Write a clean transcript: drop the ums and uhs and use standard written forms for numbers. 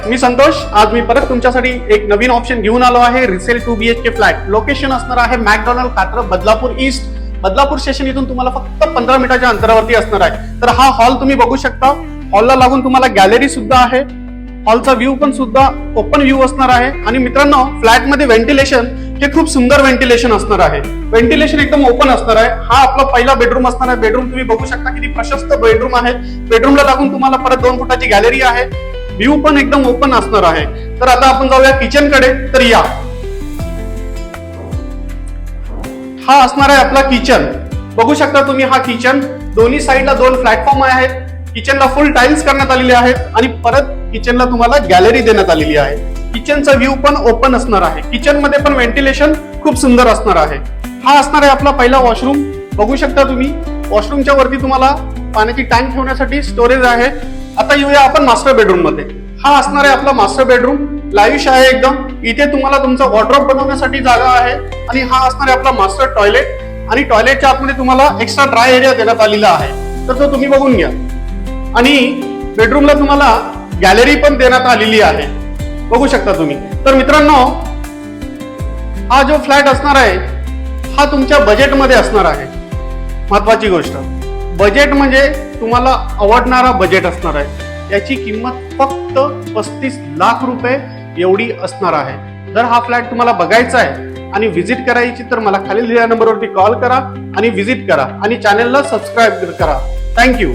मी संतोष. आज मी परत तुमच्यासाठी एक नवीन ऑप्शन घेऊन आलो आहे. Resale 2 BHK flat. लोकेशन असणार आहे McDonald Katraj, Badlapur east. Badlapur station इथून तुम्हाला फक्त 15 मिनिटाच्या अंतरावरती असणार आहे. तर हा हॉल तुम्ही बघू शकता. हॉलला लागून तुम्हाला गॅलरी सुद्धा आहे. हॉलचा व्ह्यू पण सुद्धा ओपन व्ह्यू असणार आहे. आणि मित्रांनो, फ्लॅटमध्ये व्हेंटिलेशन हे खूप सुंदर व्हेंटिलेशन असणार आहे. व्हेंटिलेशन एकदम ओपन असणार आहे. हा आपला पहिला बेडरूम असणार आहे. बेडरूम तुम्ही बघू शकता किती प्रशस्त बेडरूम आहे. बेडरूमला लागून तुम्हाला परत 2 फुटाची गॅलरी आहे. व्ह्यू पण एकदम ओपन असणार आहे. तर आता आपण जाऊया किचन कडे. तर या, हा असणार आहे आपला किचन. बघू शकता तुम्ही हा किचन. दोन्ही साईडला 2 प्लॅटफॉर्म आहेत. किचनला फुल टाइल्स करण्यात आलेले आहेत आणि परत किचनला तुम्हाला गॅलरी देण्यात आलेली आहे. किचनचा व्ह्यू पण ओपन असणार आहे. किचन मध्ये पण व्हेंटिलेशन खूप सुंदर असणार आहे. हा असणार आहे आपला पहिला वॉशरूम. बघू शकता तुम्ही वॉशरूमच्या वरती तुम्हाला पाण्याची टँक ठेवण्यासाठी स्टोरेज आहे. आता येऊया आपण मास्टर बेडरूम मध्ये. हा असणार आहे आपला मास्टर बेडरूम. लाविश आहे एकदम. इथे तुम्हाला तुमचा वॉर्डरोब बनवण्यासाठी जागा आहे. आणि हा असणार आहे आपला मास्टर टॉयलेट. आणि टॉयलेटच्या आतमध्ये तुम्हाला एक्स्ट्रा ड्राय एरिया देण्यात आलेला आहे. तर तो तुम्ही बघून घ्या. आणि बेडरूमला तुम्हाला गॅलरी पण देण्यात आलेली आहे. बघू शकता तुम्ही. तर मित्रांनो, हा जो फ्लॅट असणार आहे हा तुमच्या बजेटमध्ये असणार आहे. महत्वाची गोष्ट, बजेट म्हणजे तुम्हाला आवडणारा बजेट असणार आहे. याची किंमत फक्त 35 लाख रुपये एवढी असणार आहे. जर हा फ्लॅट तुम्हाला बघायचा आहे आणि व्हिजिट करायची तर मला खाली दिलेल्या नंबरवरती कॉल करा आणि व्हिजिट करा आणि चॅनलला सबस्क्राईब करा. थँक्यू.